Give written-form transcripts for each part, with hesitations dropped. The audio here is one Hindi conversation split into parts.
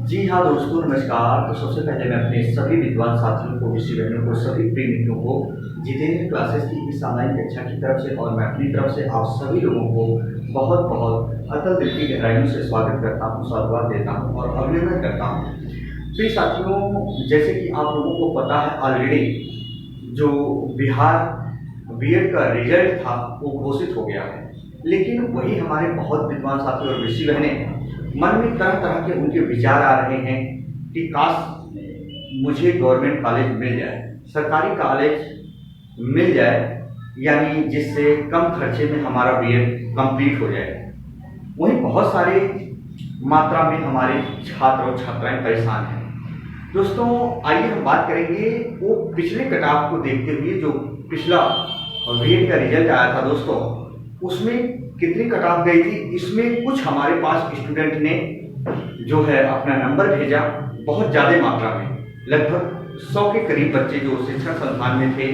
जी हाँ दोस्तों, नमस्कार। तो सबसे पहले मैं अपने सभी विद्वान साथियों को, ऋषि बहनों को, सभी प्रिय मित्रों को जितेंद्र क्लासेस की इस ऑनलाइन कक्षा की तरफ से और मैं अपनी तरफ से आप सभी लोगों को बहुत बहुत अतल दिल की गहराइयों से स्वागत करता हूँ, साधुवाद देता हूँ और अभिनंदन करता हूँ। प्रिय साथियों, जैसे कि आप लोगों को पता है ऑलरेडी जो बिहार बीएड का रिजल्ट था वो घोषित हो गया है, लेकिन वही हमारे बहुत विद्वान साथी और ऋषि बहनें मन में तरह तरह के उनके विचार आ रहे हैं कि काश मुझे गवर्नमेंट कॉलेज मिल जाए, सरकारी कॉलेज मिल जाए, यानी जिससे कम खर्चे में हमारा बीएड कंप्लीट हो जाए। वहीं बहुत सारे मात्रा में हमारे छात्र और छात्राएं परेशान हैं। दोस्तों, आइए हम बात करेंगे वो पिछले कटाव को देखते हुए जो पिछला बीएड का रिजल्ट आया था दोस्तों, उसमें कितनी कटाव गई थी। इसमें कुछ हमारे पास स्टूडेंट ने जो है अपना नंबर भेजा, बहुत ज़्यादा मात्रा में, लगभग 100 के करीब बच्चे जो शिक्षण संस्थान में थे,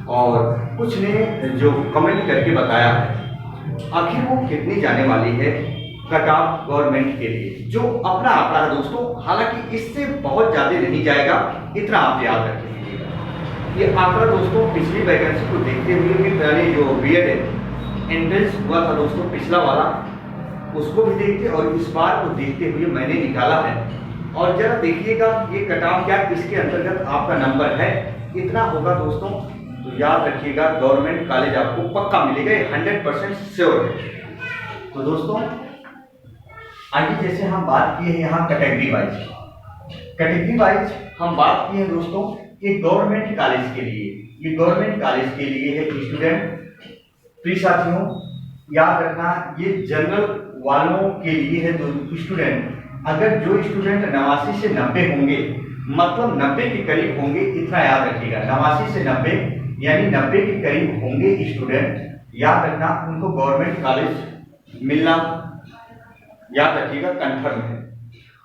और कुछ ने जो कमेंट करके बताया है आखिर वो कितनी जाने वाली है कटाव गवर्नमेंट के लिए, जो अपना आंकड़ा है दोस्तों। हालांकि इससे बहुत ज़्यादा नहीं जाएगा, इतना आप याद रखेंगे। ये आंकड़ा दोस्तों पिछली वैकेंसी को देखते हुए भी, पहले जो बीएड एंट्रेंस हुआ था दोस्तों पिछला वाला, उसको भी देखते और इस बार को देखते हुए मैंने निकाला है। और जरा देखिएगा ये कटाव क्या इसके अंतर्गत आपका नंबर है, इतना होगा दोस्तों, तो याद रखिएगा गवर्नमेंट कॉलेज आपको पक्का मिलेगा, ये 100% श्योर है। तो दोस्तों आगे जैसे हम बात किए हैं यहाँ कैटेगरी वाइज हम बात किए हैं दोस्तों, ये गवर्नमेंट कॉलेज के लिए, ये गवर्नमेंट कॉलेज के लिए है स्टूडेंट। प्रिय साथियों याद रखना, ये जनरल वालों के लिए है। तो स्टूडेंट, अगर जो स्टूडेंट 89 से 90 होंगे, मतलब 90 के करीब होंगे, इतना याद रखिएगा, 89 से 90 यानी 90 के करीब होंगे स्टूडेंट, याद रखना उनको गवर्नमेंट कॉलेज मिलना, याद रखिएगा, कंफर्म है।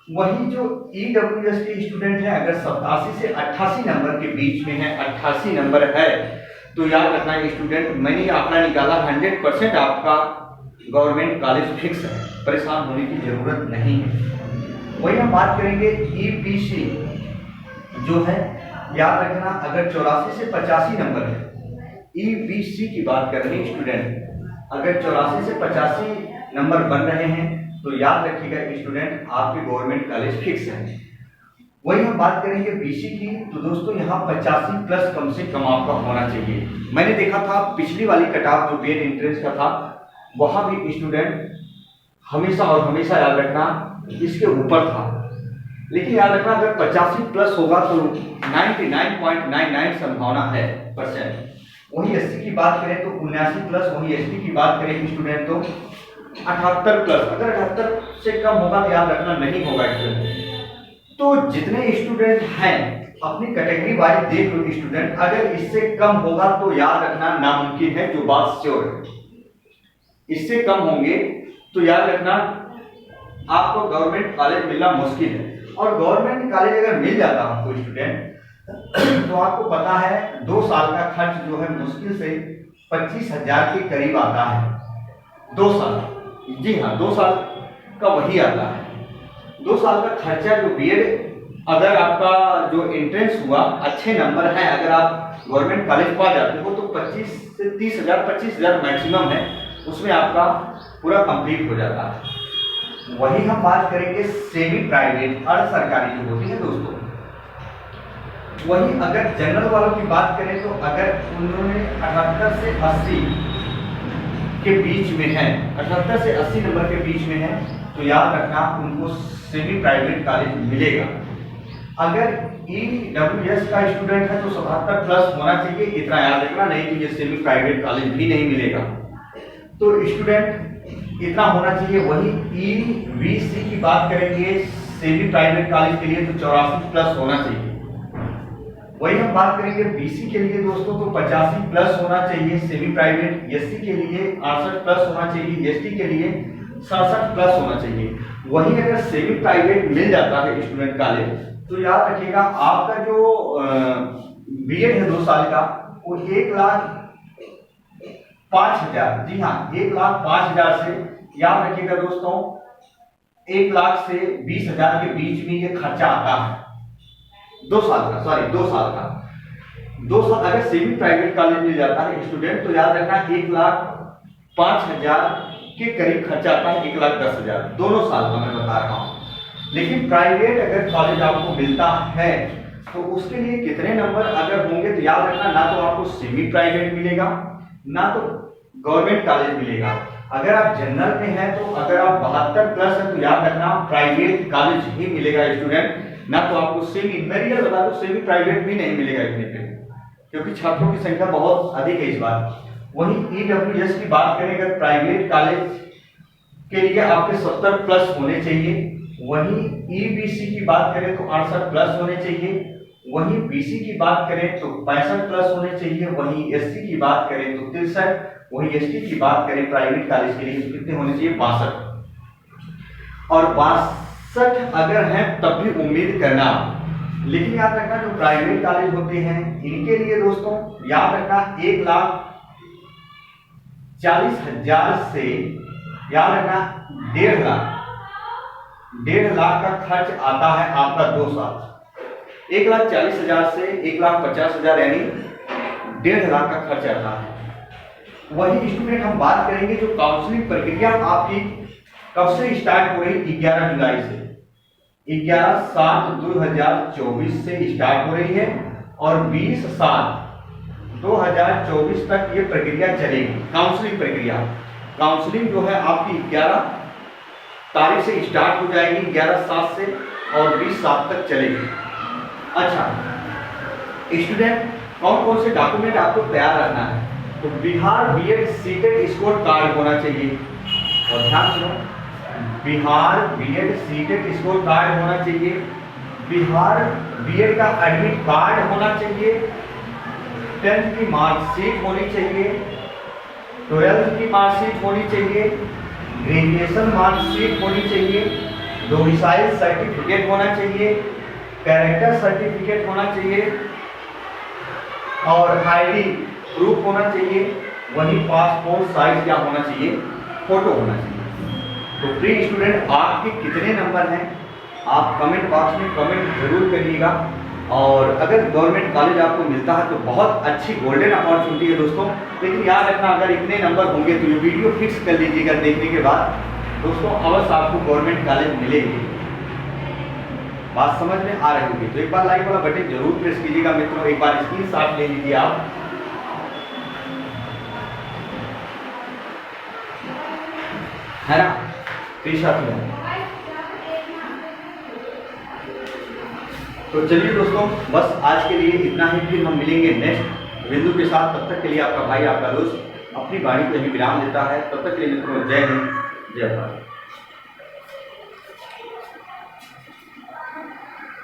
वही जो ईडब्ल्यूएस के स्टूडेंट है, अगर 87 से 88 नंबर के बीच में है, 88 नंबर है, तो याद रखना स्टूडेंट, मैंने आंकड़ा निकाला, 100% आपका गवर्नमेंट कॉलेज फिक्स है, परेशान होने की जरूरत नहीं है। वही हम बात करेंगे ईपीसी जो है, याद रखना अगर 84 से 85 नंबर है, ईपीसी की बात कर रहे हैं स्टूडेंट, अगर 84 से 85 नंबर बन रहे हैं तो याद रखिएगा स्टूडेंट आपके गवर्नमेंट कॉलेज फिक्स है। वही हम बात करेंगे बीसी की, तो दोस्तों यहाँ 85 प्लस कम से कम आपका होना चाहिए। मैंने देखा था पिछली वाली कटाव जो बीएड एंट्रेंस का था, वहां भी स्टूडेंट हमेशा और हमेशा याद रखना इसके ऊपर था, लेकिन याद रखना अगर 85 प्लस होगा तो 99.99 संभावना है %। वही एससी की बात करें तो 79 प्लस, वही एसटी की बात करें स्टूडेंट तो 78 प्लस, अगर 78 से कम होगा तो याद रखना नहीं होगा स्टूडेंट। तो जितने स्टूडेंट हैं अपनी कैटेगरी वाइज देख लो स्टूडेंट, अगर इससे कम होगा तो याद रखना नामुमकिन है, जो बात श्योर है। इससे कम होंगे तो याद रखना आपको गवर्नमेंट कॉलेज मिलना मुश्किल है। और गवर्नमेंट कॉलेज अगर मिल जाता हमको स्टूडेंट, तो आपको पता है 2 साल का खर्च जो है मुश्किल से 25,000 के करीब आता है। 2 साल, जी हाँ 2 साल का वही आता है। 2 साल का खर्चा जो बीएड, अगर आपका जो एंट्रेंस हुआ अच्छे नंबर है, अगर आप गवर्नमेंट कॉलेज पा जाते हो तो 25 से 30,000, 25,000 मैक्सिमम है, उसमें आपका पूरा कंप्लीट हो जाता है। वही हम बात करेंगे सेमी प्राइवेट अर्ध सरकारी जो होती है दोस्तों, वही अगर जनरल वालों की बात करें तो अगर उन्होंने 78 से 80 के बीच में है, 78 से 80 नंबर के बीच में है, तो याद रखना उनको सेमी प्राइवेट कॉलेज मिलेगा। अगर ईडब्ल्यूएस का स्टूडेंट है तो 77 प्लस होना चाहिए, इतना याद रखना, नहीं तो ये सेमी प्राइवेट कॉलेज भी नहीं मिलेगा। तो स्टूडेंट इतना होना चाहिए। वही ईवीसी की बात करेंगे सेमी प्राइवेट कॉलेज के लिए तो 84 प्लस होना चाहिए। वही हम बात करेंगे बीसी के लिए दोस्तों, तो 85 प्लस होना चाहिए सेमी प्राइवेट, एससी के लिए 68 प्लस होना चाहिए, एसटी के लिए 67 प्लस होना चाहिए। वही अगर सेमी प्राइवेट मिल जाता है स्टूडेंट कॉलेज, तो याद रखिएगा आपका जो बीएड है 2 साल का, वो 1,05,000, जी हाँ 1,05,000 से, याद रखिएगा दोस्तों 1 लाख से 20,000 के बीच में ये खर्चा आता है 2 साल का, सॉरी 2 साल का। 2 साल अगर सेमी प्राइवेट कॉलेज में जाता है स्टूडेंट तो याद रखना 1,05,000 के करीब खर्चा आता है, 1,10,000 दोनों साल का मैं बता रहा हूँ। लेकिन प्राइवेट अगर कॉलेज आपको मिलता है तो उसके लिए कितने नंबर अगर होंगे तो याद रखना, ना तो आपको सेमी प्राइवेट मिलेगा ना तो गवर्नमेंट कॉलेज मिलेगा। अगर आप जनरल में हैं तो अगर आप 72 प्लस है तो याद रखना प्राइवेट कॉलेज ही मिलेगा स्टूडेंट, ना तो आपको सेमी, मैं रियल बता दूं सेमी प्राइवेट भी नहीं मिलेगा इतने पे, क्योंकि छात्रों की संख्या बहुत अधिक है इस बार। वहीं ईडब्ल्यूएस की बात करें अगर प्राइवेट कॉलेज के लिए आपके 70 प्लस होने चाहिए, वहीं ईबीसी की बात करें तो 68 प्लस होने चाहिए, वहीं बीसी की बात करें तो 65 प्लस होने चाहिए, वहीं एससी की बात करें तो 63, वहीं एसटी की बात करें प्राइवेट कॉलेज के लिए तो कितने होने चाहिए 62। और 62 अगर हैं तब भी उम्मीद करना, लेकिन याद रखना जो प्राइवेट कॉलेज होते हैं इनके लिए दोस्तों याद रखना 1,40,000 से याद रखना 1.5 लाख का खर्च आता है आपका 2 साल। 1,40,000 से 1,50,000 यानी 1.5 लाख का खर्च आता है। वही स्टूडेंट हम बात करेंगे जो काउंसलिंग प्रक्रिया आपकी कब से स्टार्ट हो रही, 11 जुलाई से 11/7/2024 से स्टार्ट हो रही है और 20/7/2024 तक ये प्रक्रिया चलेगी। काउंसलिंग प्रक्रिया, काउंसलिंग जो है आपकी 11 तारीख से स्टार्ट हो जाएगी, 11/7 से और 20/7 तक चलेगी। अच्छा स्टूडेंट कौन कौन से डॉक्यूमेंट आपको तैयार रखना है, तो Bihar BEd CTET score card होना चाहिए, और ध्यान सुनो Bihar BEd CTET score card होना चाहिए, बिहार बीएड का एडमिट कार्ड होना चाहिए, 10th की मार्कशीट होनी चाहिए, 12th की मार्कशीट होनी चाहिए, ग्रेजुएशन मार्कशीट होनी चाहिए, डोमिसाइल सर्टिफिकेट होना चाहिए, कैरेक्टर सर्टिफिकेट होना चाहिए और आईडी प्रूफ होना चाहिए, वही पासपोर्ट साइज क्या होना चाहिए, फोटो होना चाहिए। तो प्रिय स्टूडेंट आपके कितने नंबर हैं आप कमेंट बॉक्स में कमेंट जरूर करिएगा। और अगर गवर्नमेंट कॉलेज आपको मिलता है तो बहुत अच्छी गोल्डन अपॉर्चुनिटी है दोस्तों, लेकिन याद रखना अगर इतने नंबर होंगे तो ये वीडियो फिक्स कर लीजिएगा देखने के बाद दोस्तों, अवश्य आपको गवर्नमेंट कॉलेज मिलेगी। बात समझ में आ रही होगी तो एक बार लाइक वाला बटन जरूर प्रेस कीजिएगा मित्रों, एक बार स्क्रीनशॉट ले लीजिए आप। है ना तो चलिए दोस्तों बस आज के लिए इतना ही, फिर हम मिलेंगे नेक्स्ट बिंदु के साथ। तब तक के लिए आपका भाई आपका दोस्त अपनी वाणी को ही विराम देता है। तब तक के लिए मित्रों जय हिंद जय भारत।